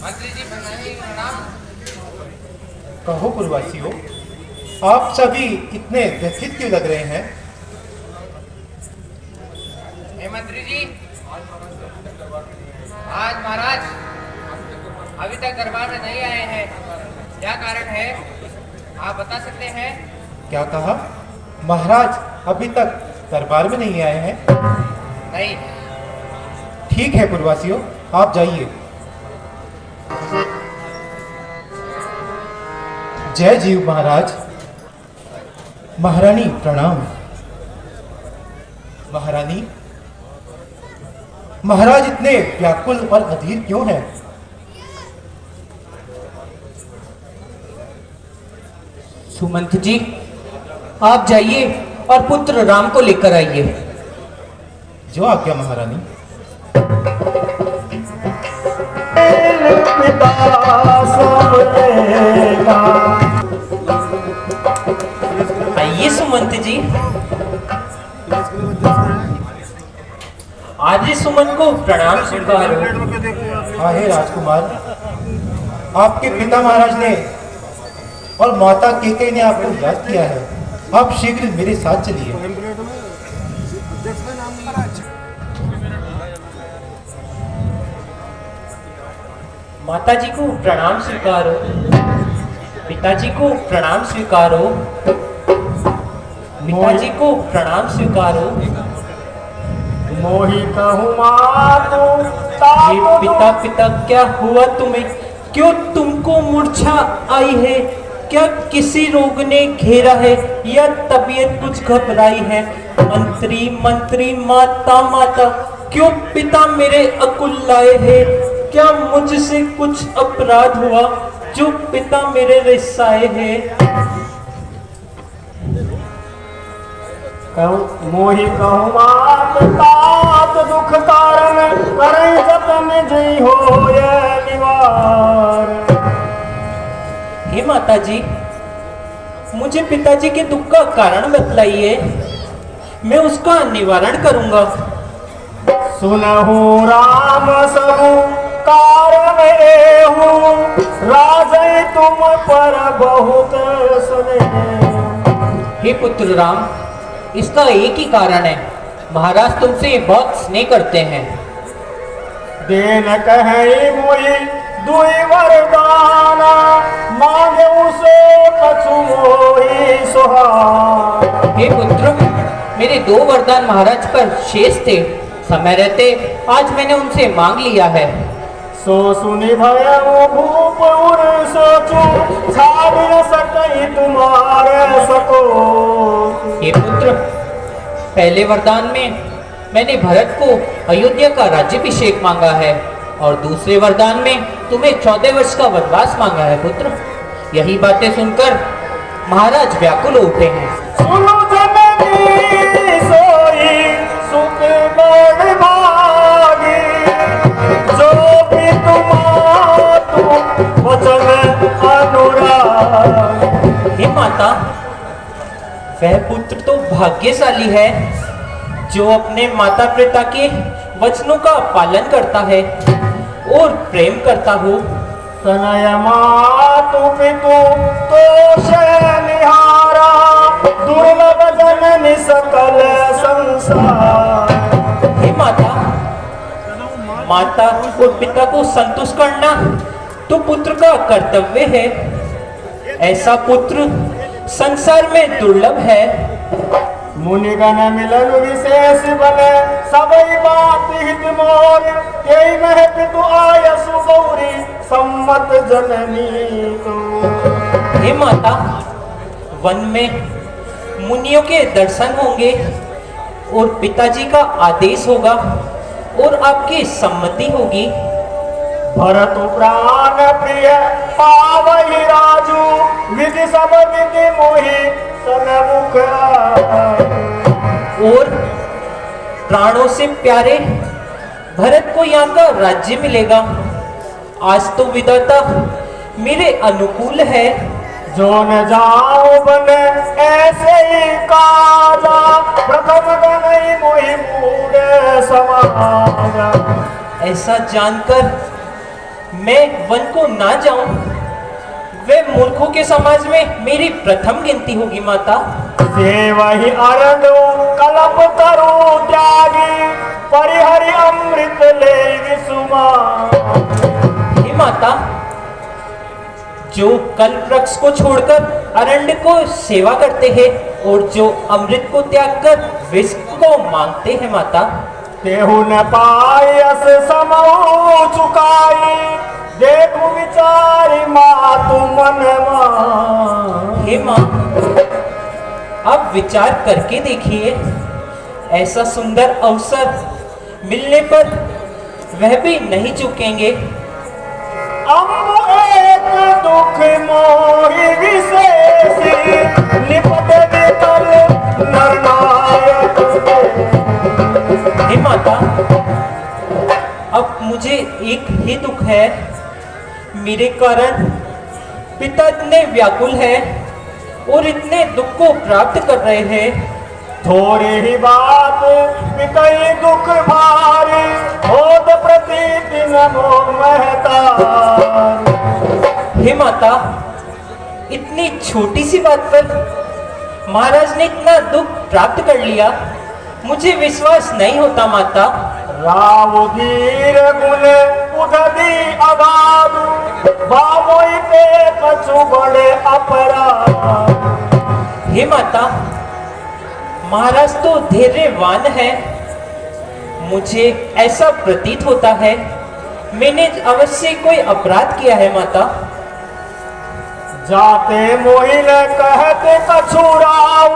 मंत्री जी प्रणाम। कहो पुरवासियों, आप सभी इतने व्यथित क्यों लग रहे हैं? हे मंत्री जी, आज महाराज अभी तक दरबार में नहीं आए हैं, क्या कारण है आप बता सकते हैं? क्या कहा? महाराज अभी तक दरबार में नहीं आए हैं? नहीं। ठीक है पुरवासियों, आप जाइए। जय जीव महाराज। महारानी प्रणाम। महारानी, महाराज इतने व्याकुल और अधीर क्यों हैं? सुमंत जी, आप जाइए और पुत्र राम को लेकर आइए। जो आज्ञा महारानी। आइए सुमंत जी। आज सुमन को प्रणाम स्वीकार हो। हाँ हे राजकुमार, आपके पिता महाराज ने और माता केकई ने आपको याद किया है। आप शीघ्र मेरे साथ चलिए। माता जी को प्रणाम स्वीकार हो, पिताजी को प्रणाम स्वीकार हो, पिताजी को प्रणाम स्वीकार हो। मोहि कहूँ मातु हे पिता पिता, क्या हुआ तुम्हें? क्यों तुमको मूर्छा आई है? क्या किसी रोग ने घेरा है या तबीयत कुछ घबराई है? मंत्री मंत्री, माता माता, क्यों पिता मेरे अकुल लाए हैं? क्या मुझसे कुछ अपराध हुआ जो पिता मेरे रिसाए हैं? मोहि कहूँ मात तात दुख कारण करई जतन जई हो निवार। हे माता जी, मुझे पिताजी के दुख का कारण बतलाइए, मैं उसका निवारण करूंगा। सुनहु राम सबु कारण एहु राजै तुम पर बहुत सुने। हे पुत्र राम, इसका एक ही कारण है, महाराज तुमसे बहुत स्नेह करते हैं। देन कहे मुई दुई वरदाना मांगे उसे कछु मोहि सुहान। हे पुत्र, मेरे 2 वरदान महाराज पर शेष थे, समय रहते आज मैंने उनसे मांग लिया है। सो सुनि भय भूप उर सोचू छाड़ न सकई तुम्हारे सको। हे पुत्र, पहले वरदान में मैंने भरत को अयोध्या का राज्याभिषेक मांगा है और दूसरे वरदान में तुम्हें 14 वर्ष का वनवास मांगा है पुत्र। यही बातें सुनकर महाराज व्याकुल हो उठे हैं। सुनो जननी सोई सुख बड़ भागी जो भी तुम्हातु वचन अनुराग। हे माता, वह पुत्र तो भाग्यशाली है जो अपने माता पिता के वचनों का पालन करता है और प्रेम करता हो। तनय मातु पितु तोष निहारा दुर्लभ जननी सकल संसार। हे माता, माता और पिता को संतुष्ट करना तो पुत्र का कर्तव्य है। ऐसा पुत्र संसार में दुर्लभ है। मुनिगण मिलन विशेष बने सबई बात हित मोर कई मह पितु आयसु गौरी सम्मत जननी को। हे माता, वन में मुनियों के दर्शन होंगे और पिताजी का आदेश होगा और आपकी सम्मति होगी। भरत प्राण प्रिय पावहि राजू विधि सब विधि मोहि सनमुख। और प्राणों से प्यारे भरत को यहाँ का राज्य मिलेगा। आज तो विधाता मेरे अनुकूल है। जो न जाओ बने ऐसे ही काजा प्रथम गनई मोहि मूढ़ समाजा। ऐसा जानकर मैं वन को ना जाऊं, वे मूर्खों के समाज में मेरी प्रथम गिनती होगी माता। से वही अरंडू कलप तरु त्यागी परिहरि अमृत ले विसुमा। हे माता, जो कल्प वृक्ष को छोड़कर अरण्य को सेवा करते हैं और जो अमृत को त्याग कर विष को मांगते हैं माता, तेहु न पायस समऊ चुकाई देखु विचारी मातु मन मा। हे माँ, आप विचार करके देखिए, ऐसा सुंदर अवसर मिलने पर वह भी नहीं चूकेंगे। अम्बु एक दुख मोहि विशेषी निपट विकल निर्णायक। हे माता, अब मुझे एक ही दुख है, मेरे कारण पिता इतने व्याकुल है और इतने दुख को प्राप्त कर रहे हैं। थोड़ी ही बात कई दुख भारी होत प्रतिदिन मोह महता। हे माता, इतनी छोटी सी बात पर महाराज ने इतना दुख प्राप्त कर लिया, मुझे विश्वास नहीं होता माता। राव धीर गुण उददी अगाध बाबोई पे कछु बड़े अपराध। हे माता, महाराज तो धैर्यवान है, मुझे ऐसा प्रतीत होता है मैंने अवश्य कोई अपराध किया है माता। जाते मोहिन कहते कछु राव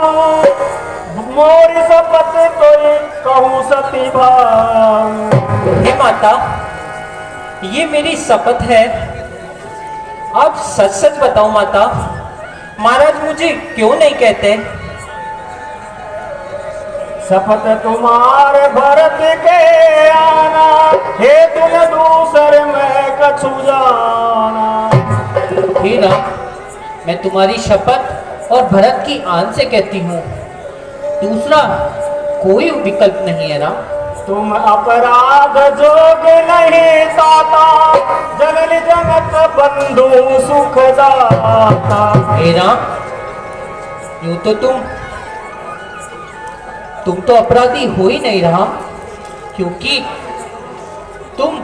मोरी सपत तोई कहूँ सती भाव। हे माता, ये मेरी शपथ है, आप सच सच बताओ माता, महाराज मुझे क्यों नहीं कहते? शपथ तुम्हारे भरत के आना हे तुम दूसरे में कछु जाना। हे राम, मैं तुम्हारी शपथ और भरत की आन से कहती हूँ, दूसरा कोई विकल्प नहीं है राम। तुम अपराध जोग नहीं ताता जननी जनक बंधु सुखदाता। हे राम, यूं तो तुम तो अपराधी हो ही नहीं रहा, क्योंकि तुम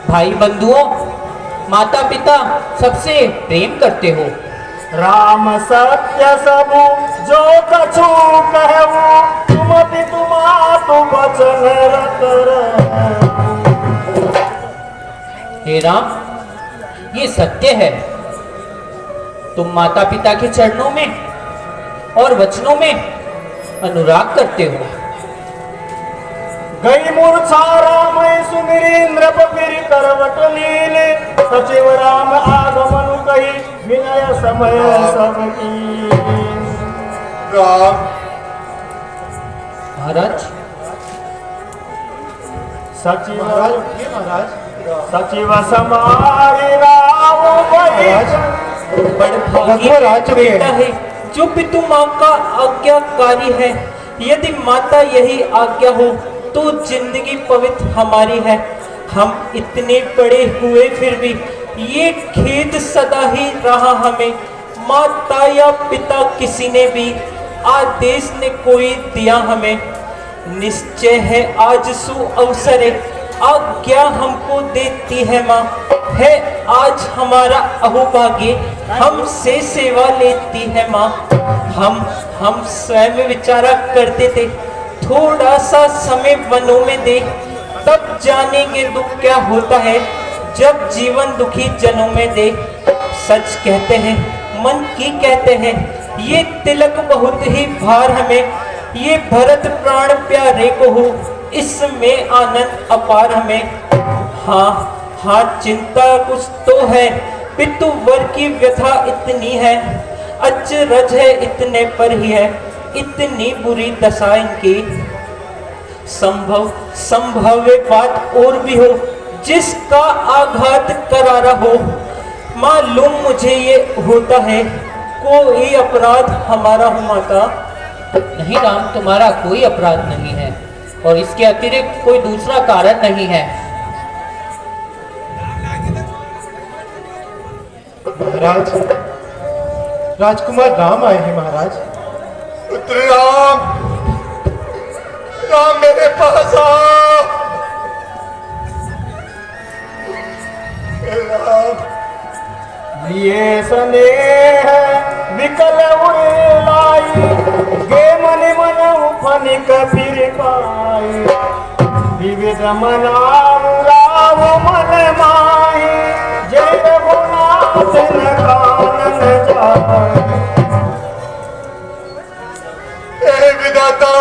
भाई बंधुओं माता पिता सबसे प्रेम करते हो। राम सत्य सबु जो कछु कहू तुम तुम वचन रत। हे राम, ये सत्य है, तुम माता पिता के चरणों में और वचनों में अनुराग करते हो। गई मूर्छा राम सुमिरीन्द्र फिर करवट लीले सचिव राम आगमन कही विनय समय सबकी। महाराज, सचिव महाराज उठिए महाराज। सचिव समारी राम बड़ भागी रघुवर आ चुके बेटा हैं। है जो पितु माँ का आज्ञाकारी है। यदि माता यही आज्ञा हो तो जिंदगी पवित्र हमारी है। हम इतने बड़े हुए फिर भी ये खेद सदा ही रहा हमें, माता या पिता किसी ने भी आदेश ने कोई दिया हमें। निश्चय है आज सु अवसर आज्ञा हमको देती है माँ, है आज हमारा अहोभाग्य हमसे सेवा लेती है माँ। हम स्वयं विचारा करते थे, थोड़ा सा समय वनों में दे, तब जानेंगे दुख क्या होता है जब जीवन दुखी जनों में दे। सच कहते हैं मन की कहते हैं, ये तिलक बहुत ही भार हमें, ये भरत प्राण प्यारे को हो, इसमें आनंद अपार हमें। हाँ चिंता कुछ तो है, पितु वर की व्यथा इतनी है, अचरज है इतने पर ही है, इतनी बुरी दशा इनकी। संभव बात और भी हो जिसका आघात करारा हो, मालूम मुझे ये होता है कोई अपराध हमारा हो माता। नहीं राम, तुम्हारा कोई अपराध नहीं है और इसके अतिरिक्त कोई दूसरा कारण नहीं है। महाराज, राजकुमार राम आए हैं महाराज। पुत्र राम, राम मेरे पास आओ। राम, ये स्नेह विकल उड़लाई, गे मन मन उफनिक फिर पाई, विविध मनाऊ राव मन माही, जय रघुनाथ न कानन जाए। हे विधाता,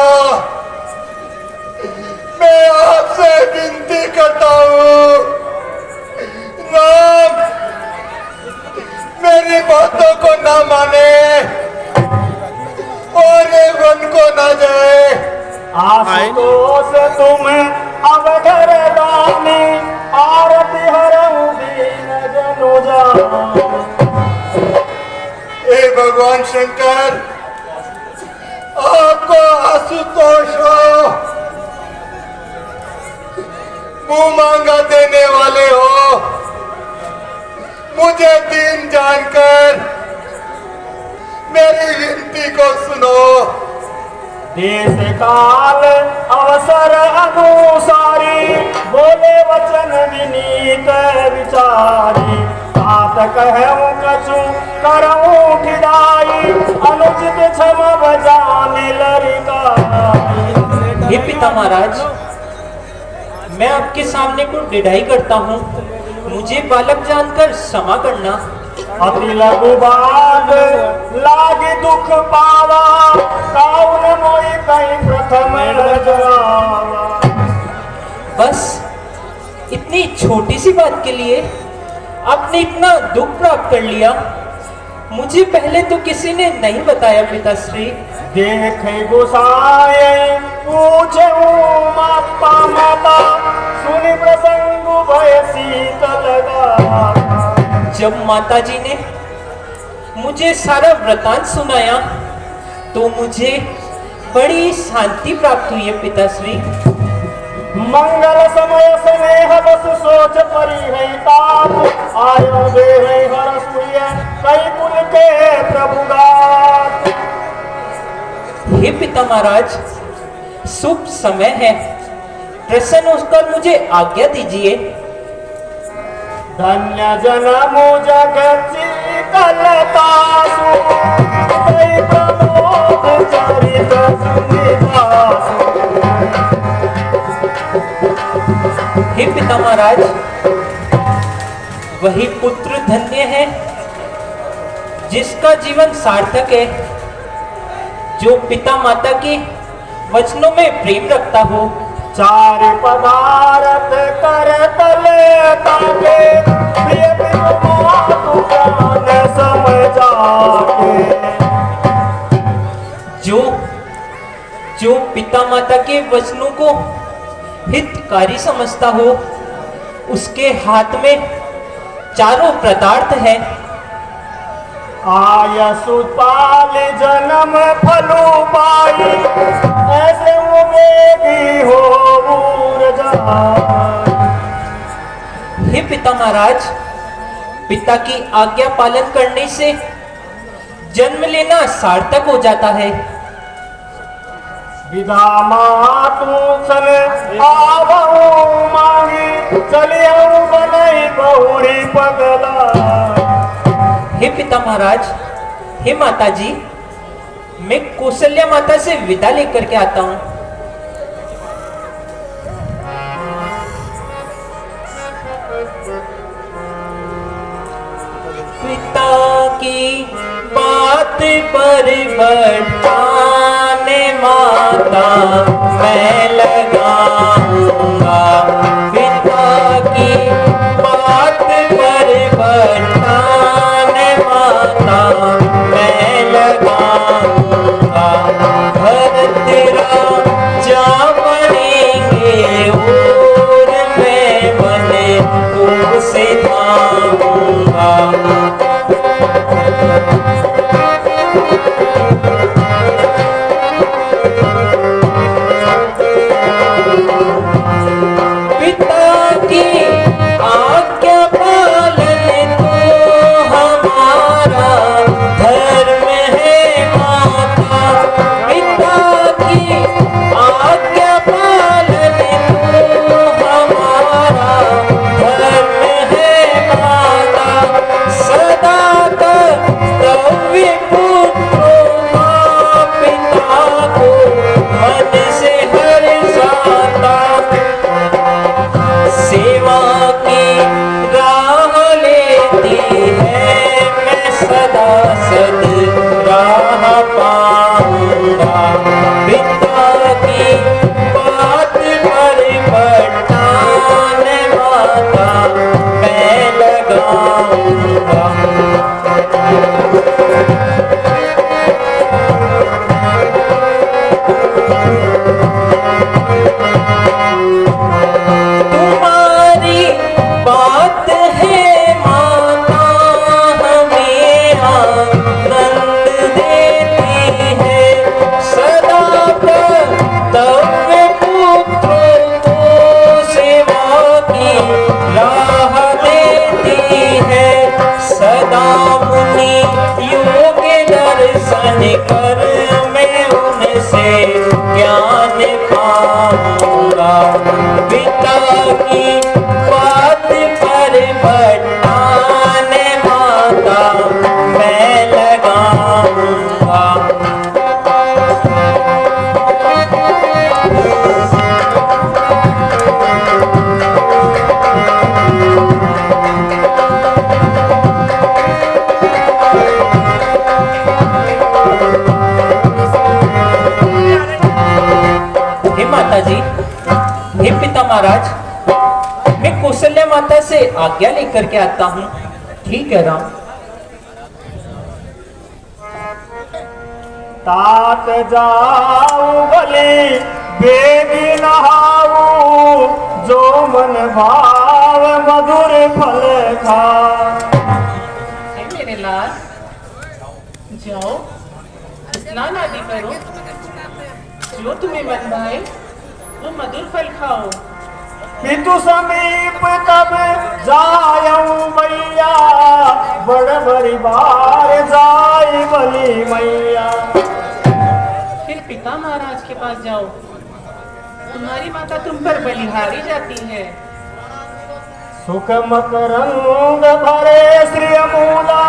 मैं आपसे विनती करता हूँ, राम मेरी बातों को ना माने और ये वन को ना जाए। आशुतोष तुम अवधर दानी, आरती हरऊ दीन जनु जान। हे भगवान शंकर, आपको आशुतोष हो, मुंह मांगा देने वाले हो, मुझे दीन जानकर मेरी विनती को सुनो। देश काल अवसर अनुसारी, बोले वचन विनीत विचारी, तात कहूँ कछु करऊँ खिदाई, अनुचित क्षम बजाने लरिकाई। हे पिता महाराज, मैं आपके सामने को डिढ़ाई करता हूँ, मुझे बालक जानकर क्षमा करना। अति लघु बात लागे दुख पावा, काउन मोई कहीं प्रथम जगावा। बस इतनी छोटी सी बात के लिए आपने इतना दुख प्राप्त कर लिया, मुझे पहले तो किसी ने नहीं बताया पिताश्री। देखे गोसाई पूछे माता माता, सुनि प्रसंग भय शीतल लगा। जब माताजी ने मुझे सारा वृतांत सुनाया तो मुझे बड़ी शांति प्राप्त हुई है पिताश्री। मंगल समय स्नेह बस सोच परी है ताप, आयो दे है हर सूर्य कई कुल के प्रभुगात। हे पिता महाराज, शुभ समय है, प्रसन्न होकर मुझे आज्ञा दीजिए। धन्य जनम जगत कलतासु, कई प्रमोद चरित सुनिवासु। हे पिता महाराज, वही पुत्र धन्य है जिसका जीवन सार्थक है, जो पिता माता के वचनों में प्रेम रखता हो। चार पदार्थ कर तले ताके, प्रिय मातु प्राण समझाके। जो पिता माता के वचनों को हितकारी समझता हो, उसके हाथ में चारों पदार्थ है। आयसु पाल जन्म फलु पाई, ऐसे वो बेगी हो बूर जाए। हे पिता महाराज, पिता की आज्ञा पालन करने से जन्म लेना सार्थक हो जाता है। विदा मातु सन आवहु मांगी, चलियहु बनई बहुरी पगला। हे पिता महाराज, हे माता जी, मैं कौशल्या माता से विदा लेकर के आता हूँ। पिता की बात पर बरताने माता मैं लगाऊंगा, पिता की बात पर बरताने माता मैं लगाऊंगा। घर तेरा जा बनेंगे और मैं बने उसे थामूंगा। पिता की आज्ञा पालन तो हम जानकर मैं उनसे ज्ञान पाऊंगा। पिता की बात पर बटान माता मैं लगाऊंगा। हे माता जी, हे पिता महाराज, मैं कौशल्या माता से आज्ञा लेकर के आता हूँ। ठीक है राम। तात जाऊ बलि बेगी नहाऊ, जो मन भाव मधुर फल खा। मेरे लाल, जाओ स्नान आदि करो, जो तुम्हें मन भाए वो मधुर फल खाओ। पितु समीप तब जायऊ मैया, बड़ बड़ी बार जाय बलि मैया। फिर पिता महाराज के पास जाओ, तुम्हारी माता तुम पर बलिहारी जाती है। सुख मकरंद भरे श्री मूला,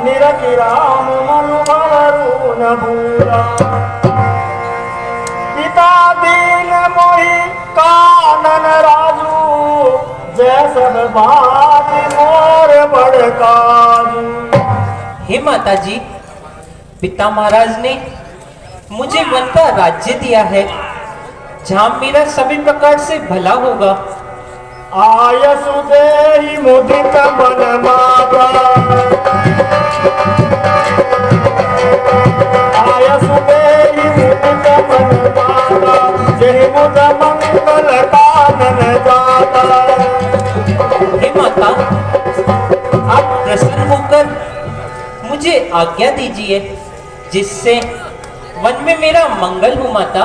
निरति राम मनु भवरु न भूला। पिता दीन मोहि कानन राजू, जय सब बात मोर बड़ काजू। हे माता जी, पिता महाराज ने मुझे वन का राज्य दिया है, जहाँ मेरा सभी प्रकार से भला होगा। आयसु देहि मुदित मन माता, आयसु देहि मुदित मन माता, जय मुद मंगल कानन जाता। हे माता, आप प्रसन्न होकर मुझे आज्ञा दीजिए, जिससे वन में मेरा मंगल हो। माता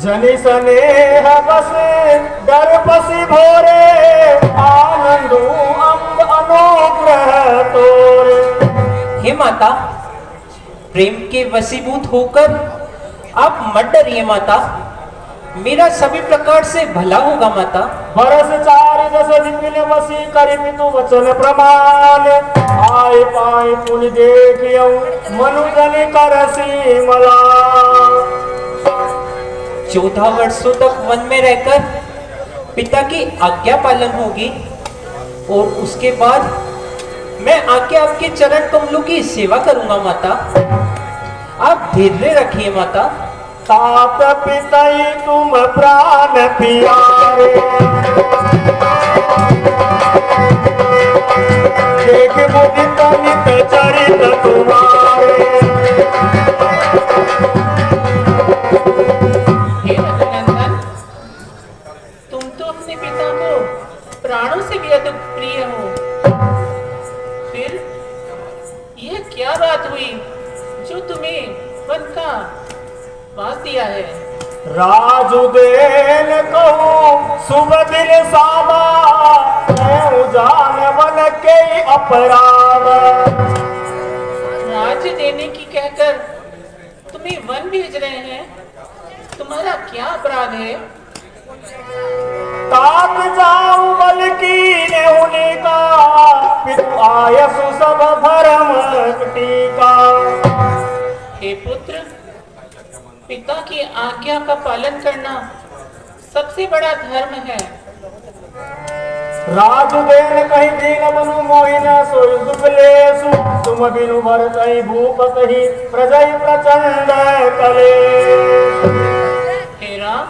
जनि स्नेह बस डर बसी भोरे, आनंदो अम्ब अनुग्रह तोरे। हे माता, प्रेम के वशीभूत होकर आप मत डरिए माता, मेरा सभी प्रकार से भला होगा। माता बरस चारि दस विपिन वसी करि पितु वचन प्रमाण, आय पाए पुनि देखियौ मनुजन करसी मला। 14 वर्षों तक वन में रहकर पिता की आज्ञा पालन होगी, और उसके बाद मैं आके आपके चरण कमलों की सेवा करूंगा। माता आप धैर्य रखिए। माता तात पितई तुम प्राण प्यारे, देख मुदित नित चरित तुम्हारे। हे रघुनंदन, तुम तो अपने पिता को प्राणों से भी अधिक प्रिय हो, फिर यह क्या बात हुई जो तुम्हें वन का वास दिया है? राजू देन कहूँ शुभ दिन सामा, मैं जान वन के अपराध। राज्य देने की कहकर तुम्हें वन भेज रहे हैं, तुम्हारा क्या अपराध है? तात जाऊं बल की नेहुनी का, पितु आयसु सब धर्म टीका। हे पुत्र, पिता की आज्ञा का पालन करना सबसे बड़ा धर्म है। राजु देन कहीं दीन बनु मोहिन, सोई दुख लेसु तुम बिनु भरतहि भूपतहि, प्रजय प्रचंड कले। हे राम,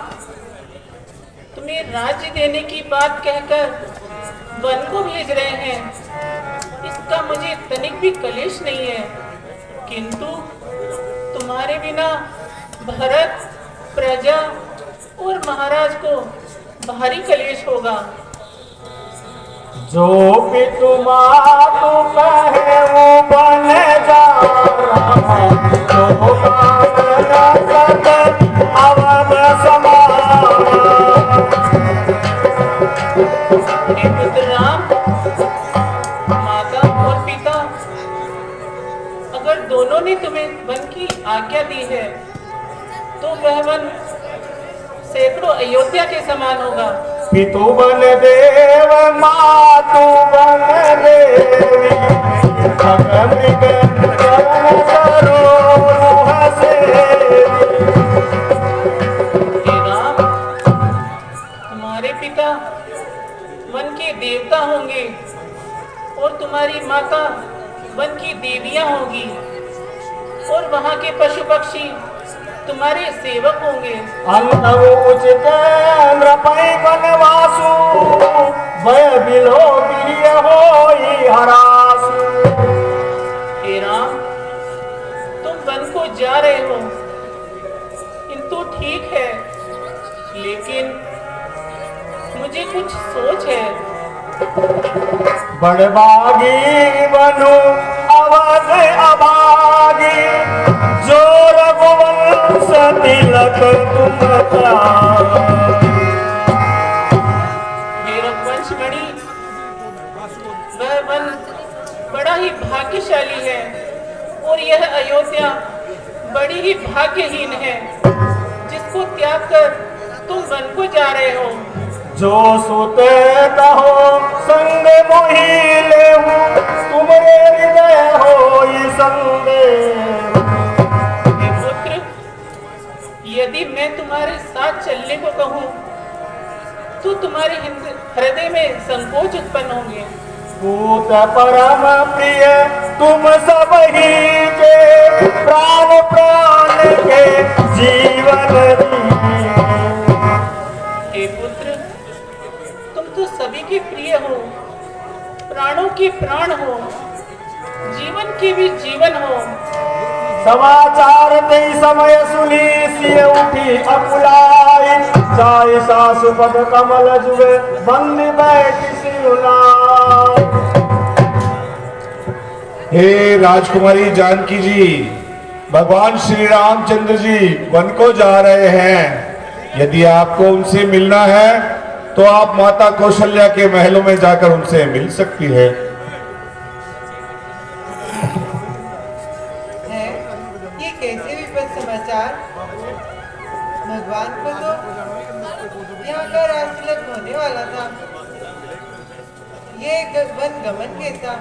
तुम्हें राज्य देने की बात कहकर वन को भेज रहे हैं, इसका मुझे तनिक भी कलेश नहीं है, किंतु तुम्हारे बिना भरत, प्रजा और महाराज को भारी कलेश होगा। जो पितु मातु कहे वो बन जा, जो पालन सतत अवध समान। हे पुत्र राम, माता और पिता अगर दोनों ने तुम्हें वन की आज्ञा दी है तो वह वन सैकड़ों अयोध्या के समान होगा। पितु बन देव मातु बन देवी खग मृग चरण सरोरुह सेवी। हे राम, तुम्हारे पिता वन के देवता होंगे और तुम्हारी माता वन की देवियां होंगी और वहां के पशु पक्षी तुम्हारे सेवक होंगे। अन्नऊचित नृपै वनवासु भय बिलो प्रिय होई हरासु। हे राम, तुम वन को जा रहे हो किंतु ठीक है, लेकिन मुझे कुछ सोच है। बड़बागी बनु अवध अभागी जो रघुवंश तिलक तुम हे रघुवंशमणि, वह वन बड़ा ही भाग्यशाली है और यह अयोध्या बड़ी ही भाग्यहीन है जिसको त्याग कर तुम वन को जा रहे हो। जो सुते कहो संग मोहि लेहु तुमरे हृदय होई संदेह। हे पुत्र, यदि मैं तुम्हारे साथ चलने को कहूँ तो तुम्हारे हृदय में संकोच उत्पन्न होंगे। पूत परम प्रिय तुम सब ही के प्राण प्राण के जीवन दिए। हे पुत्र, तुम तो सभी के प्रिय हो, प्राणों के प्राण हो, जीवन के भी जीवन हो। समाचार ते समय सुनी सिय उठी अकुलाई चाय सासु पद कमल जुए बंदी बैठी सिरुलाई। हे राजकुमारी जानकी जी, भगवान श्री रामचंद्र जी वन को जा रहे हैं। यदि आपको उनसे मिलना है तो आप माता कौशल्या के महलों में जाकर उनसे मिल सकती है। ये कैसे विपद समाचार। भगवान को तो यहाँ का राजतिलक होने वाला था, ये वन गमन कैसा।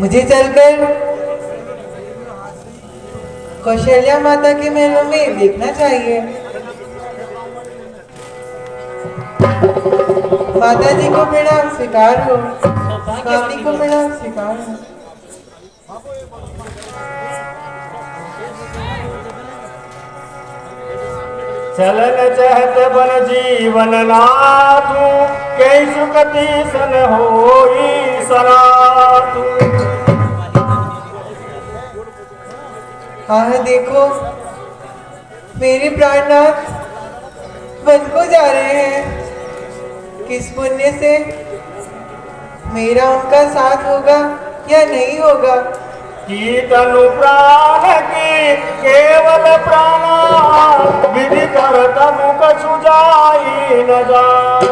मुझे चलकर कौशल्या माता के महलों में देखना चाहिए। माता जी को प्रणाम स्वीकार हो, स्वामी को प्रणाम स्वीकार हो। चलन चहत बन जीवन नाथू कई सुकति सन होई सनातु। हाँ देखो, मेरे प्राणनाथ वन को जा रहे हैं। किस पुण्य से मेरा उनका साथ होगा या नहीं होगा। की तनु प्राण की केवल प्राणा विधि कर तबु कछु जाई न जाए।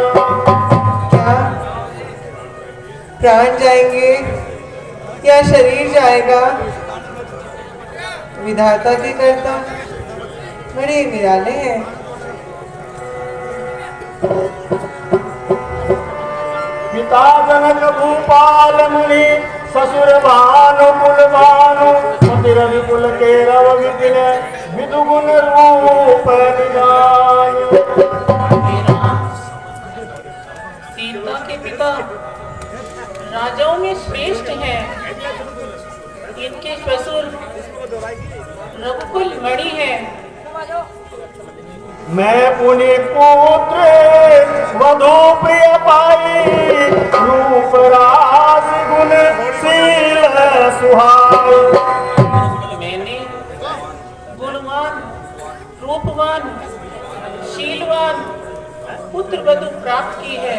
क्या प्राण जाएंगे या शरीर जाएगा। विधाता के कर्ता बड़े निराले हैं। पिता जनक भूपाल मुनि ससुर भानु कुल भानु मतिर विपुल केरव विपिन विदुगुण रूप निधान। हे राम, सीता के पिता राजाओं में श्रेष्ठ हैं। इनके ससुर रघुकुल मणि हैं। मैं पुनि पुत्र वधु प्रिय पाई रूप रास गुण शील सुहाई। मैंने गुणवान, रूपवान, शीलवान पुत्र वधु प्राप्त की है।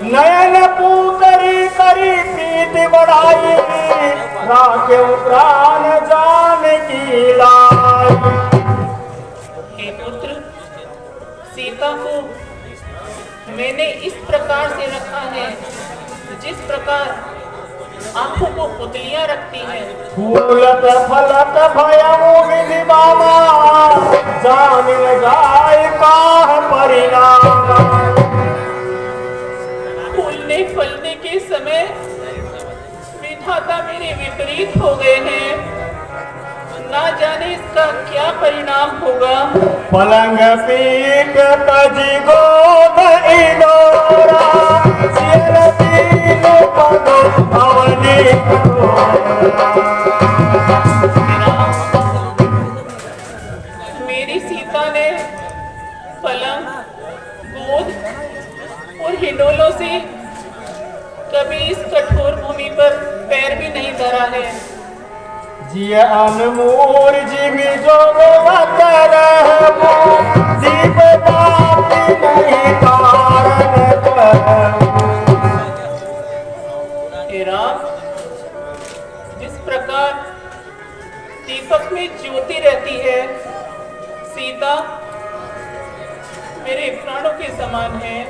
नयन पूतरी करी प्रीति बढ़ाई राखे प्राण जान की लाई। हे पुत्र, सीता को मैंने इस प्रकार से रखा है जिस प्रकार आंखों को पुतलियां रखती हैं। फूलत फलत भयमु विधि बामा, जान न जाय काह परिणाम। फूलने फलने के समय विधाता मेरे विपरीत हो गए हैं, ना जाने इसका क्या परिणाम होगा। पलंग पीट तजी गोद इलोरा, सिर तीन पद अवनी मेरी सीता ने पलंग, गोद और हिंडोलों से कभी इस कठोर भूमि पर पैर भी नहीं धरा है। जिय अनमोल जिमि जो रहबो, दीप बाती नहीं कारण हे राम, जिस प्रकार दीपक में ज्योति रहती है, सीता मेरे प्राणों के समान है।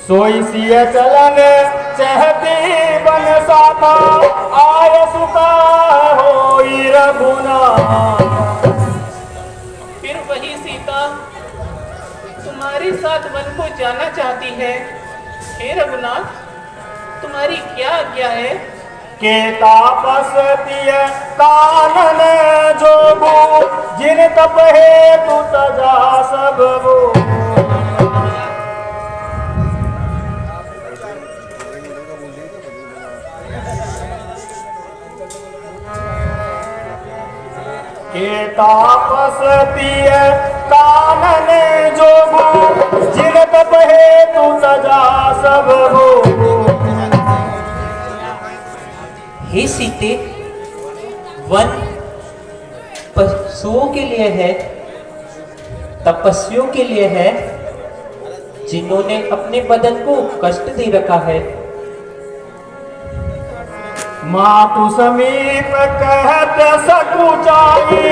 सोई सिय चलन चहती बन साता, आय सुता होई रघुनाथ। फिर वही सीता तुम्हारे साथ वन को जाना चाहती है। हे रघुनाथ, तुम्हारी क्या आज्ञा है? के तापस पिय कानन जोगु, जिन तप हेतु तजा सब वो। के तापस पिय कानन जोगु, जिन तप हेतु तजा सब वो। हे सीते, वन पशुओं के लिए है, तपस्वियों के लिए है, जिन्होंने अपने बदन को कष्ट दे रखा है। मातु समीप कहत सकुचाई,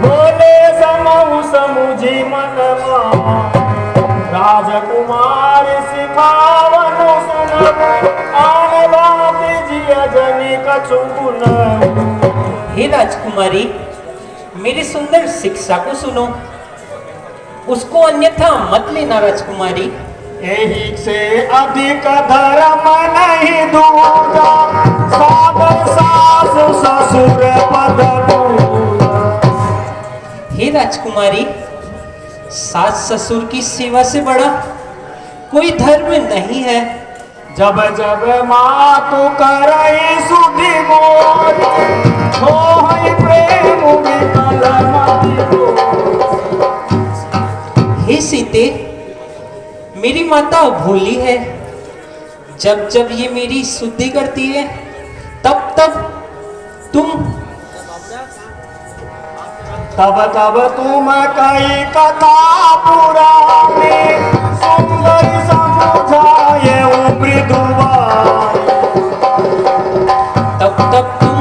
बोले समहु समुझी मन मा। राजकुमार सिखावन सुनब, आन बात जिय जनि कछु गुण। हे राजकुमारी, मेरी सुंदर शिक्षा को सुनो, उसको अन्यथा मत लेना राजकुमारी। एहि से अधिक धर्म नहीं दूजा, सादर सास ससुर पद पूजा। हे राजकुमारी, सास ससुर की सेवा से बड़ा कोई धर्म नहीं है। जब जब मातु करई सुधि मोर, होई प्रेम विकल मति मोर। हे सीते, मेरी माता भोली है, जब जब ये मेरी शुद्धि करती है, तब तब तुम कई कथा पुरानी, सुंदर समझाए तब तुम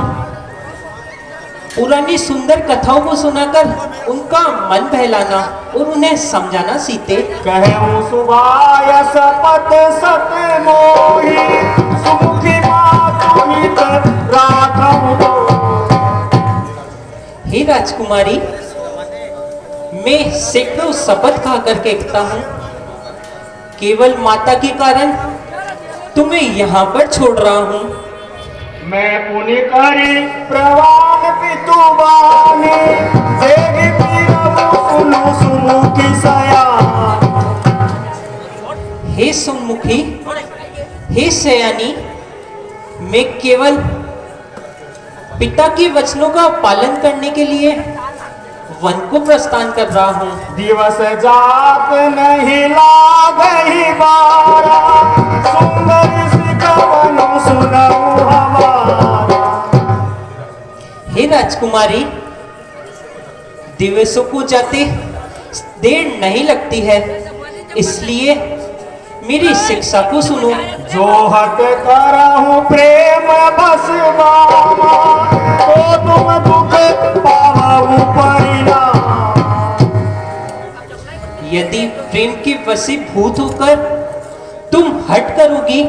पुरानी सुंदर कथाओं को सुनाकर उनका मन बहलाना और उन्हें समझाना सीते। कहूँ सुभाय सपत सत मोही, सुमुखी मातु हित राखहु तो। हे राजकुमारी, मैं सैकड़ों शपथ खाकर कहता हूँ, केवल माता के कारण तुम्हें यहाँ पर छोड़ रहा हूँ। मैं पुनि करी प्रवान पितु बानी, जेहि पीरबु सुनु सुमुखी सयानी। हे सुमुखी, हे सयानी, मैं केवल पिता के वचनों का पालन करने के लिए वन को प्रस्थान कर रहा हूँ। दिवस जात नहीं लागहि बारा, सुंदर सिखवन सुनऊ हमारा। हे राजकुमारी, दिवसों को जाते देर नहीं लगती है, इसलिए मेरी शिक्षा को सुनो। जो हट करहूँ प्रेम बस बामा, तो तुम दुख पावहु परिणाम। यदि प्रेम के वशीभूत होकर तुम हट करोगी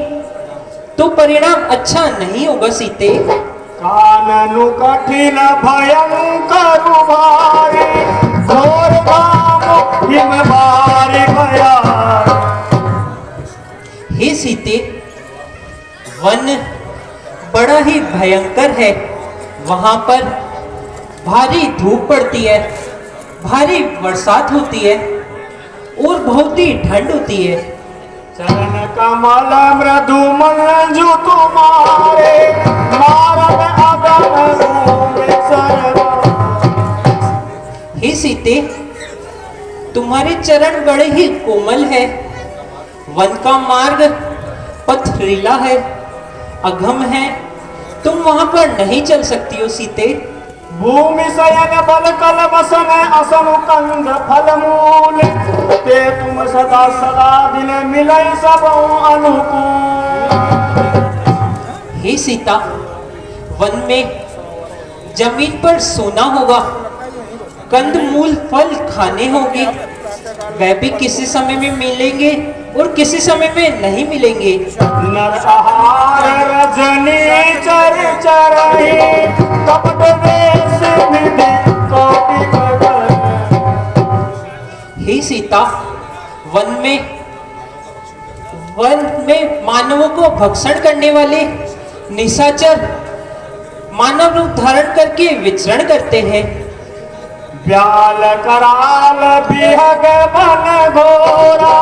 तो परिणाम अच्छा नहीं होगा सीते। काननु कठिन भयंकर भारी घोर धाम हिम भारी भया। हे सीते, वन बड़ा ही भयंकर है। वहां पर भारी धूप पड़ती है, भारी बरसात होती है और बहुत ही ठंड होती है। चरण कमल मृदु मंजु तुम्हारे मारद अगम भूमि सर्व। हे सीते, तुम्हारे चरण बड़े ही कोमल है। वन का मार्ग पथरीला है, अघम है, तुम वहां पर नहीं चल सकती हो सीते। भूमि शयन बल कल बसन असनु कंद फल मूल ते तुम सदा सदा दिन मिलई सब अनुकूल। हे सीता, वन में जमीन पर सोना होगा, कंदमूल फल खाने होंगे। वह भी किसी समय में मिलेंगे और किसी समय में नहीं मिलेंगे। नरसंहार रजनी चर चरहि कपट वेश निधि कोटि बदन। हे सीता, वन में मानवों को भक्षण करने वाले निशाचर मानव रूप धारण करके विचरण करते हैं। व्याल कराल बिहग बन घोरा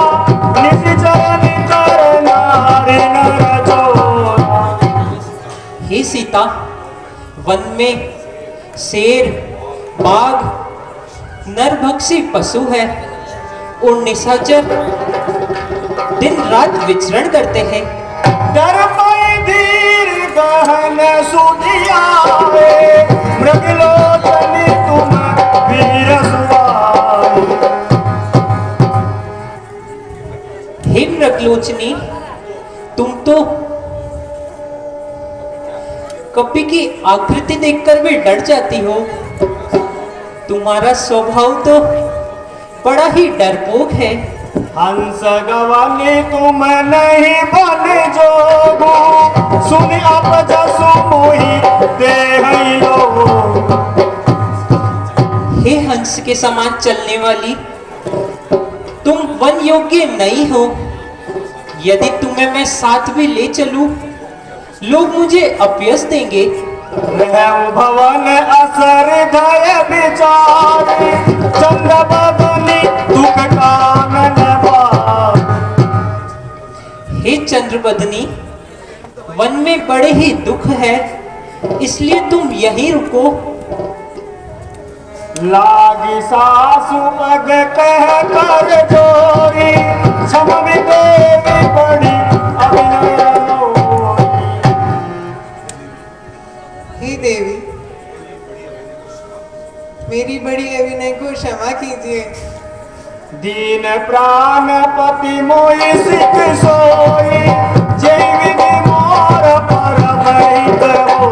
निशिचर निकर नारी नर चोरा। हे सीता, वन में शेर, बाघ, नरभक्षी पशु है और निशाचर दिन रात विचरण करते हैं। दर्पय धीर गहन सुधियावे मृगलोचनी तुम वीर सुवाई। हे मृगलोचनी, तुम तो कपि की आकृति देखकर भी डर जाती हो। तुम्हारा स्वभाव तो बड़ा ही डरपोक है। हंस गवनी तुम नहीं बन जोगो सुन अब जसु मोहि देहि योग। हे हंस के समान चलने वाली, तुम वन योग्य नहीं हो। यदि तुम्हें मैं साथ भी ले चलूं, लोग मुझे अपयश देंगे। रहु भवन असर धय विचारी चंद्र बदनी दुख कानन बार। हे चंद्रबदनी, वन में बड़े ही दुख है, इसलिए तुम यहीं रुको। लागी सासु पग कह कर जोरी क्षम देवी बड़ी अभिनय लोरी। हे देवी, मेरी बड़ी अभिनय को क्षमा कीजिए। दीन प्राण पति मोहि सिख सोई जय विधि मोर परम हित हो।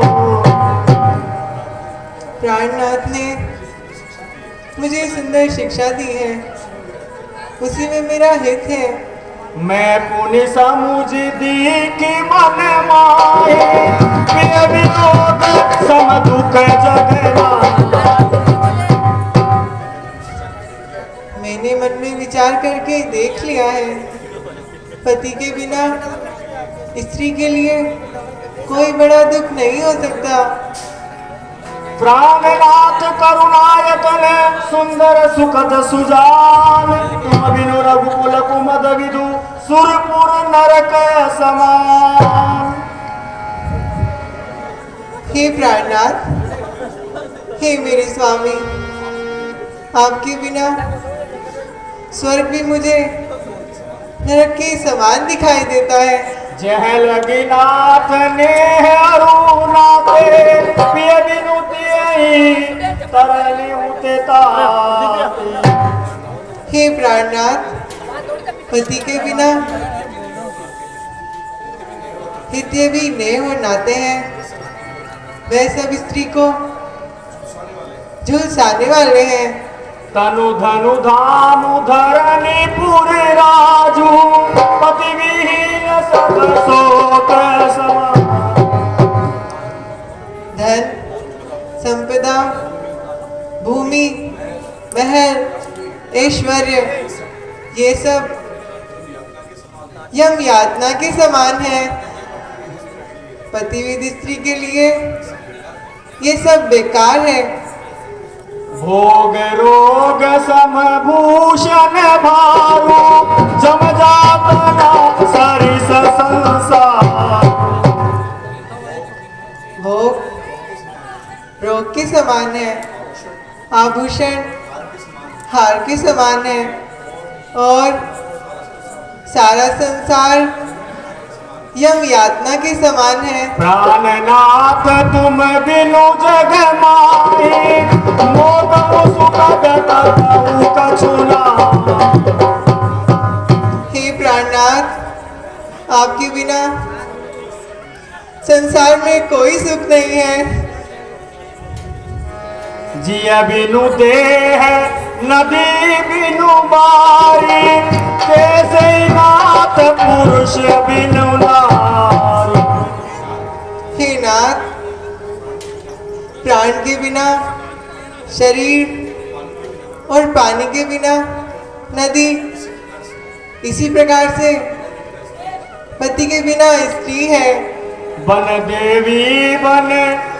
प्राणनाथ ने मुझे सुंदर शिक्षा दी है, उसी में मेरा हित है। मैं पुनि समुझ दी कि मन माहि प्रिय विनोद सम दुख जगना। मैंने मन में विचार करके देख लिया है, पति के बिना स्त्री के लिए कोई बड़ा दुख नहीं हो सकता। प्राणनाथ करुणायतन सुंदर सुखद सुजान तुम बिनु रघुकुल कुमद विदु सुरपुर नरक समान। हे प्राणनाथ, हे मेरे स्वामी, आपके बिना स्वर्ग भी मुझे नरक के समान दिखाई देता है। जह लगी नाथ ने अरुणाते पिय बिनुति तरली उते ताती। हे प्राणनाथ, पति के बिना हित्य भी नेह और नाते हैं, वह सब स्त्री को झुलसाने वाले हैं। तनु धनु धामु धरनी पुर राजू पति विहीन सब शोक सब यम यातना के समान है। पतिविद स्त्री के लिए ये सब बेकार है। भोग रोग समभूषण भारू जम जातना सरिस संसार। भोग रोग के समान है, आभूषण हार के समान है और सारा संसार यम यातना के समान है। प्राणनाथ तुम बिनु जग माही मोदम सुखद करऊ कछु नाही। हे प्राणनाथ, आपके बिना संसार में कोई सुख नहीं है। जिय बिनु देह नदी बिनु बारी कैसे नाथ पुरुष बिनु नारी। हे नाथ, प्राण के बिना शरीर और पानी के बिना नदी, इसी प्रकार से पति के बिना स्त्री है। बन देवी बन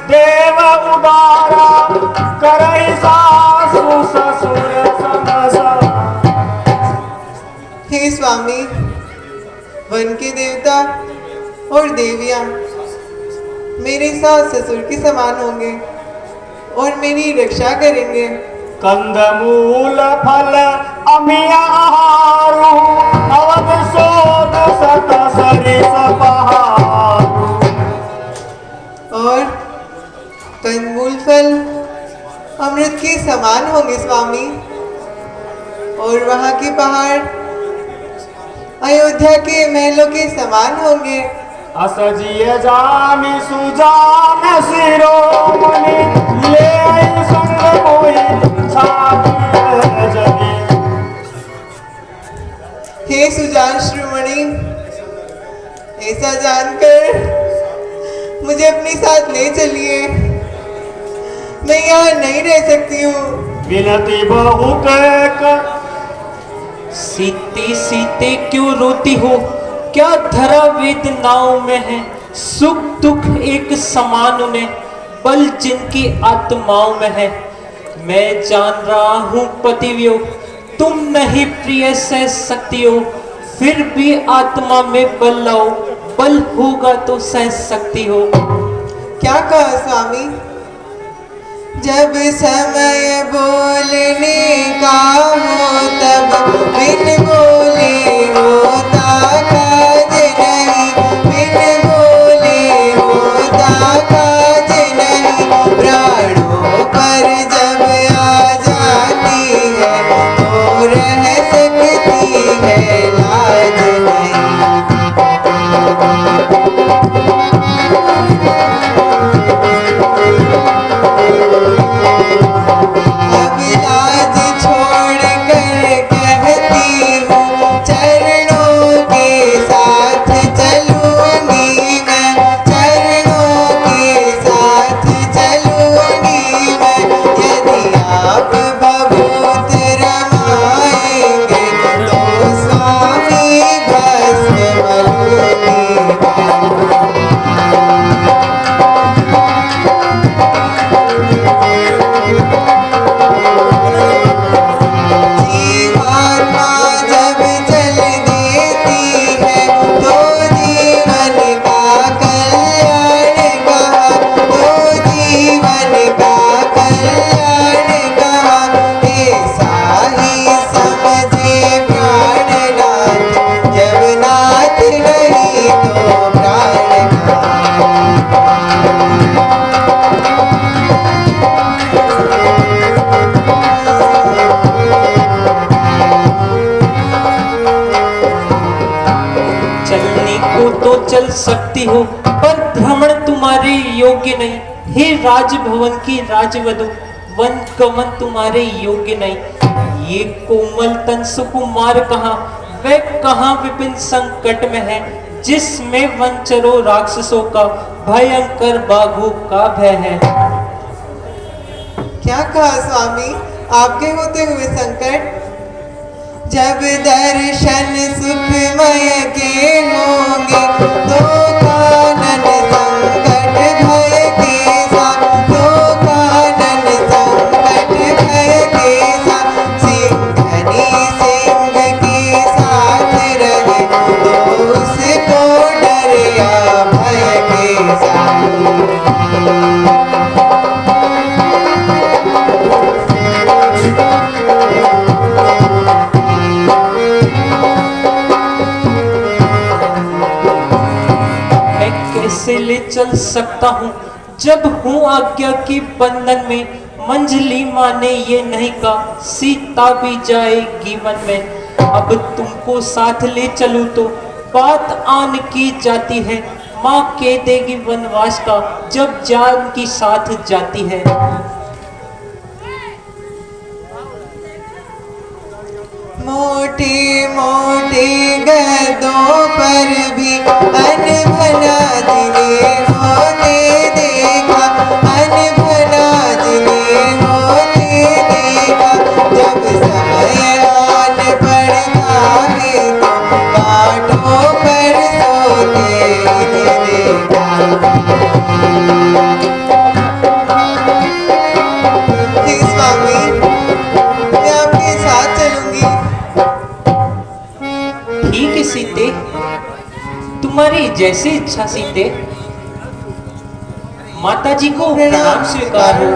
देव उदारा करहि सासु ससुर समसा। हे स्वामी, वन के देवता और देवियां मेरे सास ससुर के समान होंगे और मेरी रक्षा करेंगे। कंदमूल फल अमिया आहारू अवध सोद सत सरिस पहारू। और कंदमूल फल अमृत के समान होंगे स्वामी, और वहाँ के पहाड़ अयोध्या के महलों के समान होंगे। असजिय जानी सुजान शिरोमणि ले आई संग मोहि छाती जगी। हे सुजान श्रीमणि, ऐसा जानकर मुझे अपने साथ ले चलिए, मैं यहाँ नहीं रह सकती हूँ। विनती बहुत सीते सीते क्यों रोती हो? क्या धरा वेदनाओं में है? सुख दुख एक समान उन्हें, बल जिनकी आत्माओं में है। मैं जान रहा हूँ पतिव्यो, तुम नहीं प्रिय सह सकती हो, फिर भी आत्मा में बल लाओ, बल होगा तो सह सकती हो। क्या कहा स्वामी? जब समय बोलने का हो तब बिन बोले होता काज नहीं, बिन बोले होता काज नहीं। प्राणों पर जब आ जाती है तो रह सकती है लाज नहीं। अब लाज छोड़ कर कहती हूँ, चरणों के साथ चलूंगी मैं, चरणों के साथ चलूंगी मैं। यदि आप भभूत रमाएंगे तो स्वामी भस्म मलूंगी मैं। जीवात्मा जब चल देती है तो जीवन का कल्याण कहा, तो जीवन का कल्याण कहा। ऐसा ही समझे प्राणनाथ, जब नाथ नहीं तो प्राण कहा। चलने को तो चल सकती हो, पर भ्रमण तुम्हारे योग्य नहीं। हे राजभवन की राजवधु, वन गमन तुम्हारे योग्य नहीं। ये कोमल तन सुकुमार कहाँ, वह कहाँ विपिन संकट में है, जिसमें वंचरों राक्षसों का भयंकर बाघों का भय है। क्या कहा स्वामी? आपके होते हुए संकट? जब दर्शन सुखमय के होंगे तो कानन संकट भय के साथ, तो कानन संकट भय के साथ, सिंघनी सिंह के साथ रहे तो उसको डर या भय के साथ। मैं कैसे ले चल सकता हूँ जब हूँ आज्ञा के बंधन में। मंजली माँ ने ये नहीं कहा सीता भी जाएगी वन में। अब तुमको साथ ले चलूँ तो बात आन की जाती है। माँ कह देगी वनवास का जब जान की साथ जाती है। मोटी मोटी गदों पर भी अनभला जिन्हें होते देखा, अनभला जिन्हें होते देखा, जब समय आन पड़ता है तो कांटों पर सोते इन्हें देखा। जी स्वामी, मैं आपके साथ चलूंगी। ठीक है सीते, तुम्हारी जैसी इच्छा सीते। माता जी को प्रणाम स्वीकार हो।